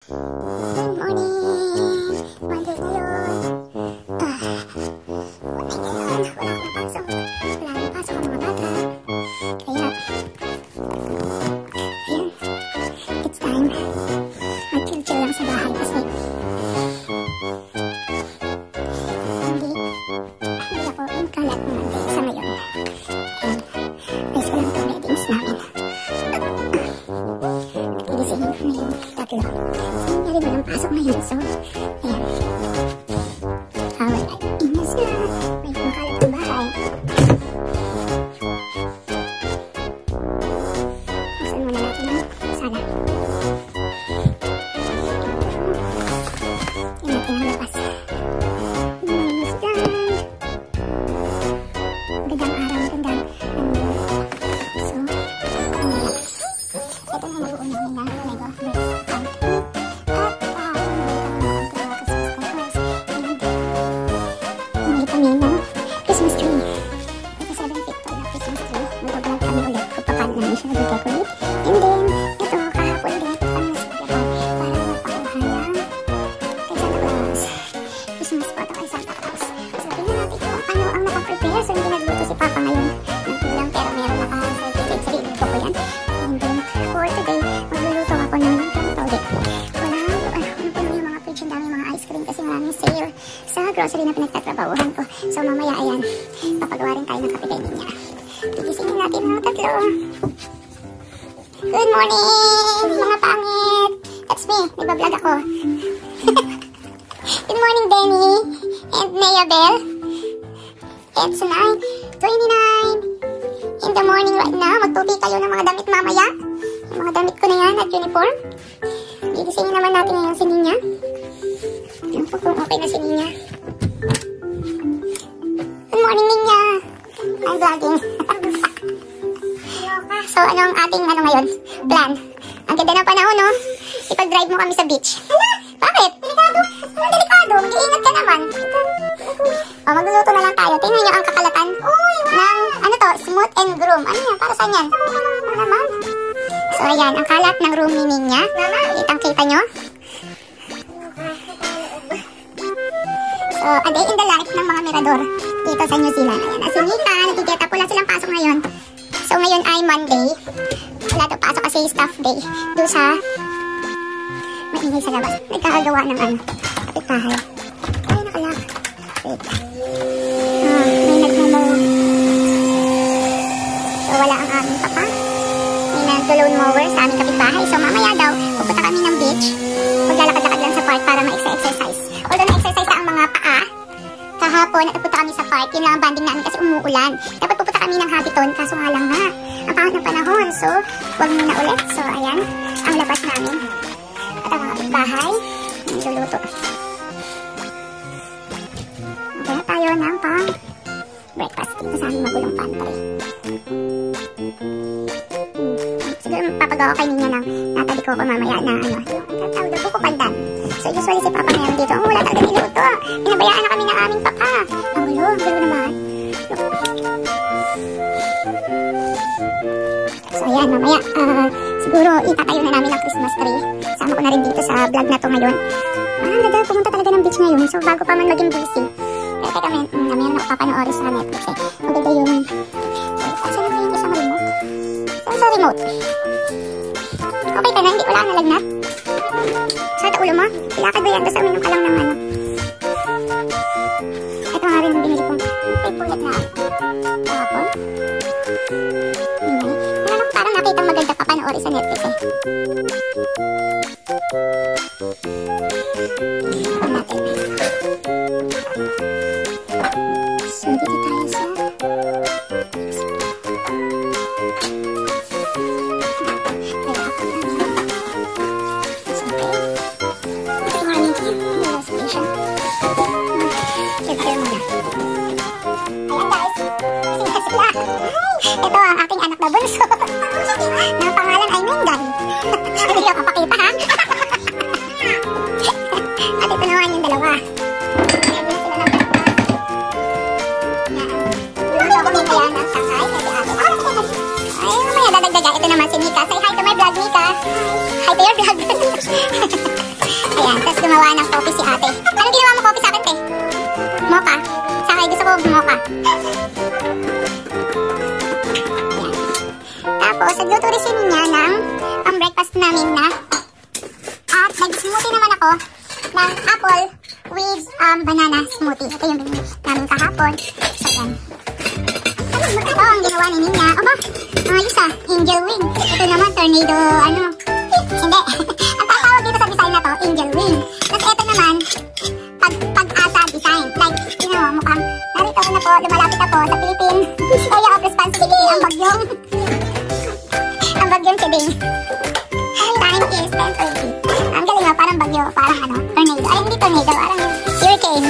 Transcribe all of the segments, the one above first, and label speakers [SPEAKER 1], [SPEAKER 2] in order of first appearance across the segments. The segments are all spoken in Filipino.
[SPEAKER 1] Good morning! Monday ngayon. Wala akong pasok ang mga bata. Kaya, ayun, it's time. Mag-chill lang sa bahay kasi hindi ako kalat ng Monday sa ngayon. And ayos ko lang itong readings namin. Gigisingin ko na yung tatlo. So, hindi rin walang pasok ngayon. So, ayan. Hawal ay inas na. May kumakalat ng bahay. Buksan muna natin ang sala. Yan natin ang labas. Inas lang. Magandang araw, magandang so, ito na nag-uuna nila. Christmas tree. Ito 7 feet tall na Christmas tree. Mag-vlog kami ulit kung paano namin siya nag-decorate. And then, ito, kahapon din kami nasa Japan para magpakuha ng kay Santa Claus. Christmas photo kay Santa Claus. So, tingnan natin kung ano ang nakaprepare. So, hindi nagluto si Papa ngayon ng ulam, pero meron naka-certificate sa rin ko po yan. And then, for today, magluluto ako ng tawag. Ano po yung mga fridge, ang dami mga ice cream kasi maraming sale sa grocery na pinagtatrabahuhan ko. So, mamaya, ayan, papagawa rin tayo ng kape kay Ninya. Gigisingin natin mga tatlo. Good morning, mga pangit! That's me, nagbablog ako. Good morning, Denny and Nayabel. It's 9:29 in the morning right now. Magtupi kayo ng mga damit mamaya. Yung mga damit ko na yan at uniform. Gigisingin naman natin ngayon si Ninya. Alam po kung okay na si Ninya. Good morning, Ninya! I'm vlogging. So, ano ang ating ngayon? Plan. Ang ganda ng panahon, no? Ipag-drive mo kami sa beach. Bakit? Delikado. Ano delikado? Mag-iingat ka naman. O, magluluto na lang tayo. Tingnan nyo ang kakalatan ng, ano to, smooth and groom. Ano yan? Para saan yan? Ano naman? So, ayan. Ang kalat ng room ni Ninya. Kitang-kita nyo. So, a day in the life ng mga mirador dito sa New Zealand. Ayan, si Nika, nagigeta. Wala silang pasok ngayon. So, ngayon ay Monday. Wala daw pasok kasi staff day. Doon sa maingay sa labas. Nagkakagawa ng ano, kapitbahay. Ay, nakalak. Wait. May nagmamaw. So, wala ang aming papa. May nag-loan mower sa aming kapitbahay. So, mamaya daw, pupunta kami ng beach. Maglalakad-lakad lang sa park para ma-exercise. Although na-exercise ang mga paa, kahapon nagpunta kami sa park. Yun lang ang banding namin kasi umuulan. Dapat pupunta kami ng Habiton, kaso nga lang nga ang pangit ng panahon. So, huwag muna ulit. So, ayan, ang labas namin. At ang mga bahay, niluluto. Okay na tayo ng pang-breakfast dito sa aming magulong pantry. Siguro papagawa kay Ninya ng natabi ko mamaya na ano, yung tawag na buko pandan. So, usually si Papa meron dito. Wala talaga niluto. Pinabayaan na kami ng aming papa. Ang gulo naman. So, ayan, mamaya, siguro itatayo na namin ang Christmas tree. Sama ko na rin dito sa vlog na to ngayon. Nagdala pumunta talaga ng beach ngayon. So, bago pa man maging busy. Pero teka, meron ako papanoorin sa Netflix eh. Maganda yung... Saan na yung isang remote? Saan sa remote? Okay ka na, hindi ko lang nalagnat. Sa ulo mo? Ilakad ba yan? Basta uminom ka lang ng ano. Ito nga rin yung binili kong pulit na kahapon. Parang nakita maganda pa panoorin sa Netflix eh. Tignan natin. So, dito tayo sa ito ang aking anak na bunso. Ang pangalan ay Mendan. Hindi ko kapakita ha. At ito naman yung dalawa. Ayan, tapos gumawa ng coffee si ate. Anong ginawa mo coffee sa akin, te? Mocha. Sa akin, gusto ko mocha. Ayan. Tapos, nagluto rin siya niya ng pang-breakfast namin na. At nag-smoothie naman ako ng apple with banana smoothie. Ito yung binili namin kahapon. So, yan. Ito ang ginawa ni Nina. Aba, ayos angel wing. Ito naman, tornado, ano. Hindi. Ang tatawag dito sa design na to, angel wing. Tapos ito naman, pag-asa design. Like, mukhang narito ko na po, lumalapit na po sa Philippine Area of Responsibility ang bagyong Chiding. Time is 10:30. Ang galing parang bagyo, parang ano, tornado. Ay, hindi tornado, parang hurricane.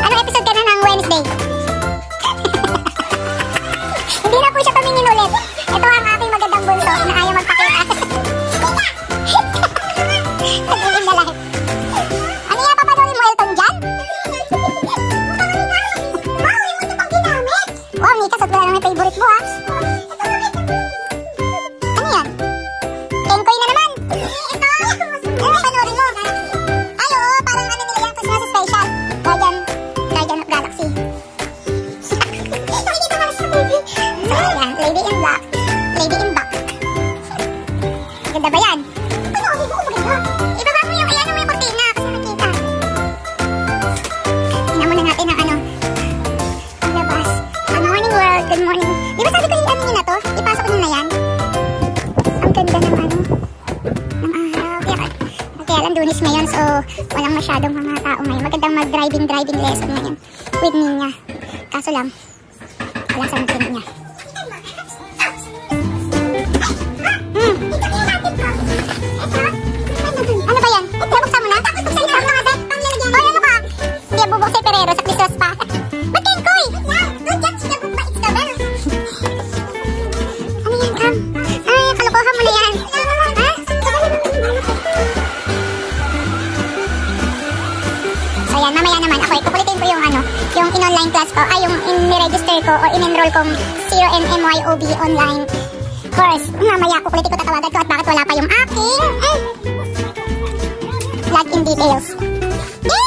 [SPEAKER 1] Ano episode ka na ng Wednesday? Hindi na po siya tumingin ulit. Ito ang aking magandang bunso na ayaw magpakita. Nagiging na lahat. Ano yan, papanoorin mo Elton John? Wow, Mika, sot wala naman yung favorite mo, ha? Ano yan? Kenkoy na naman. Ano panoorin mo? Ay, oo, parang ano nila yung Christmas special. Guardian of Galaxy. So, yan, Lady in Black. Lady in Black. Ganda ba yan? Ibaba mo yung, ayan mo yung kurtina kasi nakita. Tingnan muna natin ang ano. Ang labas. Good morning world, good morning. Di ba sabi ko yung ano yun na to? Ipasok nyo na yan. Ang ganda ng ano. Ng araw. Kaya lang Lunes ngayon, so walang masyadong mga tao ngayon. Magandang mag-driving lesson ngayon with Nina. Kaso lang, wala sa natin niya. Ano ba yan? Buksan mo na? Tapos buksan mo na kasi panglalagyan mo. Ano ka? Hindi, bubuksan Ferrero sa Christmas pa. Ba't Kenkoy? Don't judge the book by its cover. Ano yan, Cam? Ay, kalokohan mo na yan. Ha? So yan, mamaya naman ako, ikukulitin ko yung ano, yung in-online class ko, ay yung in-register ko or in-enroll kong 0MMYOB online course. Mamaya kukulitin ko, tatawagan ko at bakit wala pa yung aking login details. Daddy!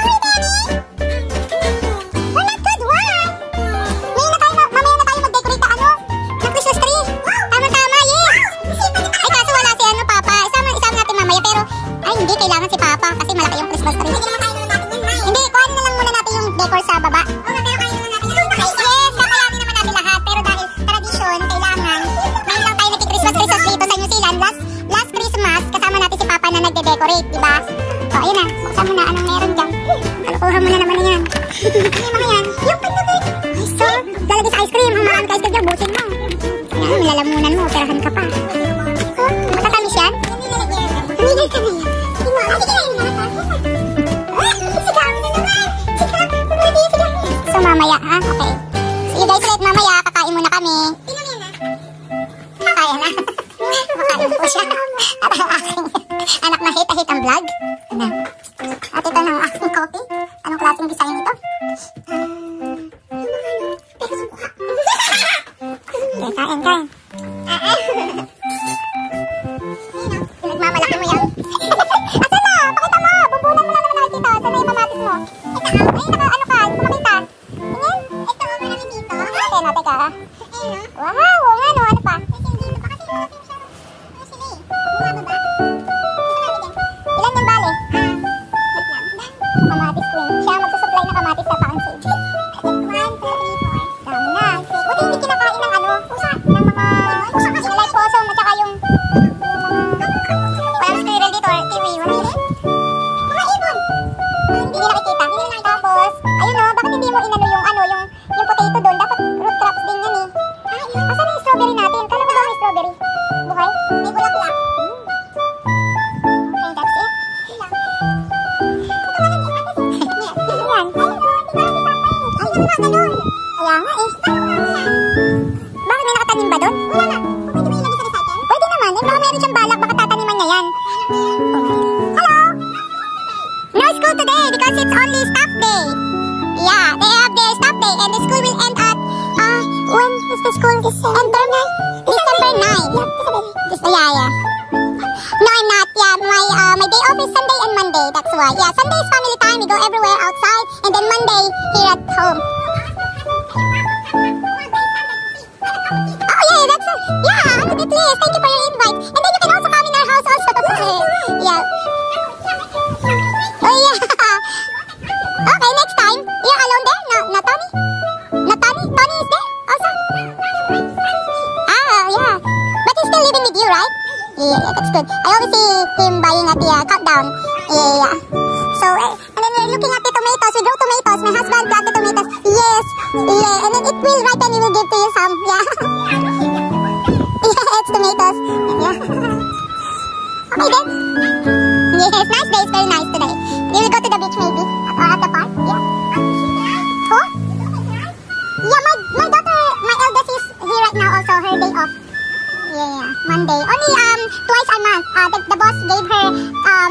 [SPEAKER 1] Hi, Daddy! We're not good, why? Mamaya na tayo mag-decorate ano? Ng Christmas tree. Tama-tama, yes! Ay, kaso wala si ano, Papa. Isama natin mamaya, pero ay, hindi, kailangan si Papa kasi malaki yung Christmas tree. Hindi, kuhanin na lang muna natin yung decor sa baba. Yes, kakayanin naman natin lahat, pero dahil tradition, kailangan. Ngayon lang tayo nagki-Christmas dito sa New Zealand. Last Christmas, kasama natin si Papa na nagde-decorate, diba? O, ayun na. Buksan mo na anong meron dyan. Kalukuhan mo na naman na yan. Ano yung mga yan? Yung pagdabit. Ay, so, lalagay sa ice cream. Ang marami ka ice cream dyan, busin mo. Yan, lalamunan mo. Perahan ka pa. So, matatamis yan? Tumigil ka na yan. Sige na yun lahat, ha? Sigaw na naman. Sigaw. So, mamaya, ha? Okay. See you guys ulit mamaya. Kakain muna kami. Kaya na. Makain po siya. At ang aking anak na hit ang vlog. At ito na ang aking coffee. Anong klaseng design ito? Okay, kain. Pinagmamalaki mo yan. Asan na? Pakita mo. Bumbunan mo na naman nakikita. Asan na yung kamatis mo? Ay, ano ka? Hindi ko makita. Tingin? Ito, marami dito. Teka. Wow, nga no. Ano pa? Ilan yung bale? Kamatis queen. Siya magsusupply ng kamatis sa pangsage. 1, 2, 3, 4. Dami na. Buti hindi kinakain ng ano? Ng mga like possum at saka yung parang squirrel dito or kiwi. Mga ibon. Hindi nakikita. Tapos, ayun o, bakit hindi mo inano yung potato doon? Dapat root crops din yan eh. Asan na yung strawberry natin? Kala mo daw may strawberry? Buhay? May bulaklak. Okay, that's it. Kaya nga eh. Bakit may nakatanim ba doon? Wala na. Pwede ba ilagay sa recycle? Pwede naman. Eh, baka meron siyang balak. Baka tataniman niya yan. Hello? No school today because it's only staff day. Yeah, they have their staff day and the school will end at when is the school end DIY. Yeah, Sunday is family time. We go everywhere outside. And then Monday, here at home. Oh, yeah, that's it. Yeah, look at this. Thank you for your invite. And then you can also come in our house also. Yeah. Oh, yeah. Okay, next time. You're alone there? No, not Tony? Not Tony? Tony is there also? Ah, yeah. But he's still living with you, right? Yeah, that's good. I always see him buying at the Countdown. Yeah. So, and then we're looking at the tomatoes. We grow tomatoes. My husband planted tomatoes. Yes. Yeah, and then it will ripen. He will give to you some. Yeah. Yeah, it's tomatoes. Yeah. Okay then. Yes, nice day. It's very nice today. We will go to the beach maybe. Or at the park. Yeah. Who? Yeah, my daughter, my eldest is here right now also. Her day off. Yeah, Monday. Only twice a month. The boss gave her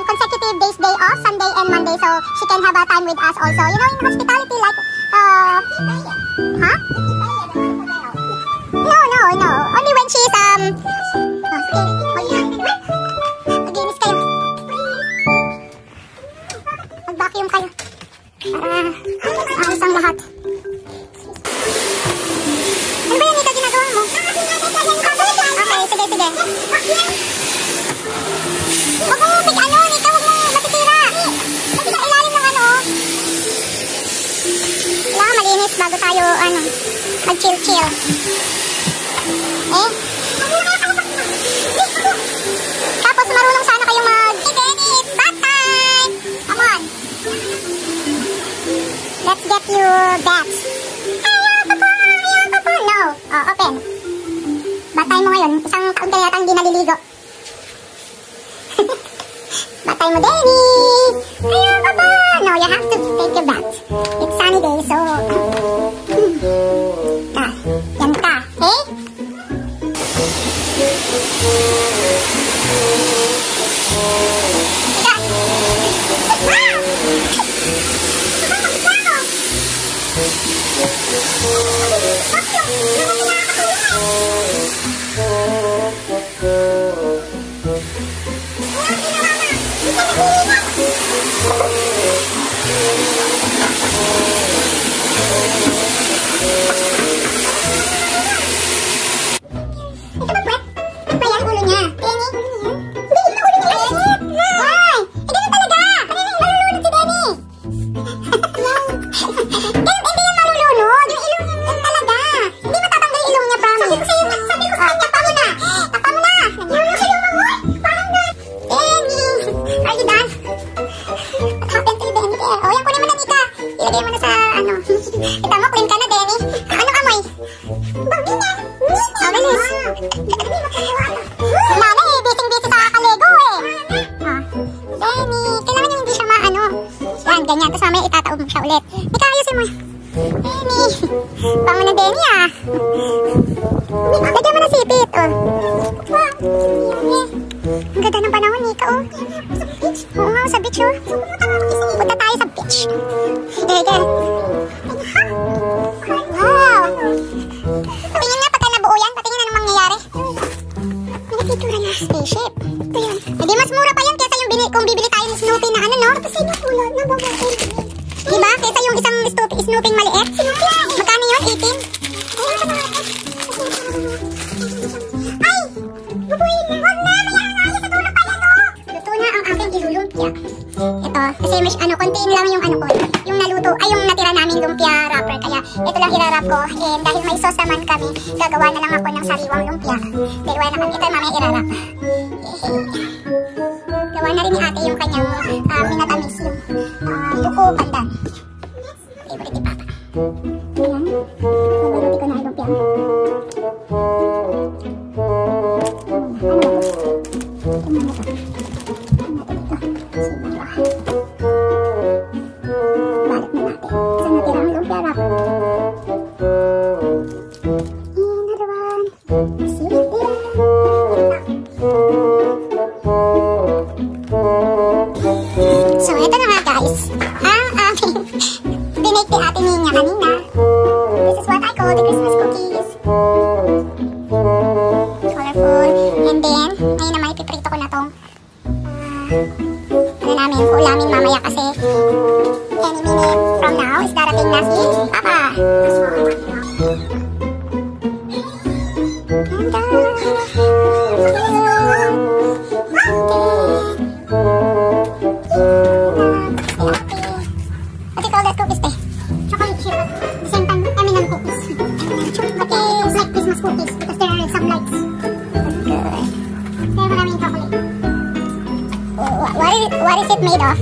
[SPEAKER 1] consecutive days day off, Sunday and Monday, so she can have a time with us also. You know, in hospitality, like, huh? No. Only when she's, Maglinis kayo. Mag-vacuum kayo. Para ayos ang lahat. Ano ba yan, Nika, ginagawa mo? Okay, sige. Huwag mo Nika, huwag mo matitira. Kasi sa ilalim ng kailangan malinis bago tayo, mag-chill. Tapos marunong sana kayong Hey, Dennis, bath time! Come on. Let's get you baths. Ayoko po. No. Oh, open. Batay mo ngayon. Isang taon ka yata hindi naliligo. Batay mo, Denny! Ayoko po! No, you have to take a bath. It's sunny day, so... Yan ka. Eh? Ilagay mo na sa Kita mo, clean ka na, Denny. Anong amoy? Bangina! Bilis. Mami, busy sa kalego Denny, kailangan yung hindi siya Yan, ganyan. Tapos mamaya itataob mo siya ulit. Ika, ayusin mo. Denny. Bango na, Denny Lagyan mo na sipit, Ang ganda ng panahon, Nika, Oo nga, sa beach, Punta tayo sa beach. Sige. Wow! Patingin nga, pagka nabuo yan, patingin anong mangyayari. Nagtitura na spaceship. Ito yun. Hindi, mas mura pa yan kesa yung kung bibili tayo ng Snoopy na no? Kasi yung ulo, nababain. Diba? Kesa yung isang Snoopy maliit. Magkano yun? 18? Ay! Mabuhin na! Huwag na! Mayroon sa tulog pa yan, Luto na ang aking ilulumpia. Ito, kasi may kontiin lang yung yung naluto, ay yung natira namin lumpia wrapper. Kaya ito lang irarap ko. And dahil may sauce naman kami, gagawa na lang ako ng sariwang lumpia. Dalawa na kami. Ito mamaya irarap. Gawa na rin ni ate yung kanyang minatamis yung buko pandan. Favorite ni Papa. Ayan. Nabaluti ko na yung lumpia. So, ito na nga guys. Ang aking binake ni Ate Ninya kanina. This is what I call the Christmas cookies. Colorful. And then, ngayon naman ipiprito ko na tong ulamin mamaya si Papa. Ganda. What do you call that cookies, te? Chocolate chip. At the same time, M&M cookies. But they like Christmas cookies because there are some lights. Good. Kaya maraming chocolate. What is it made of?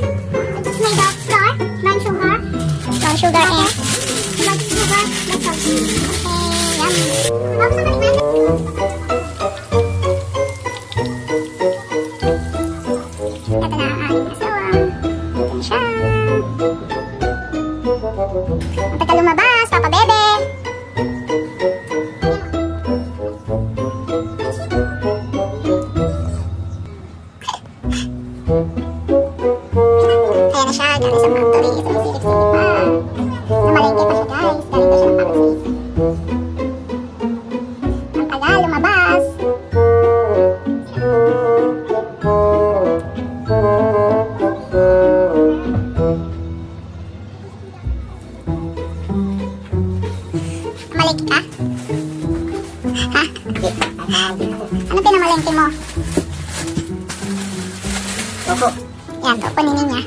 [SPEAKER 1] It's made of flour, brown sugar, and brown sugar, that's all. Okay, yummy. Ito na ang aking asawang. Ito siya. Kapag ka lumabas, Papa Bebe. Kaya na siya, galing sa factory. Sumisilip-silip pa. Namalengke pa siya, guys. Galing pa siya ng factory. Ang tagal, lumabas. Malengke ka? Ha? Ano pinamalengke mo?
[SPEAKER 2] Opo.
[SPEAKER 1] Yan, opo, niya.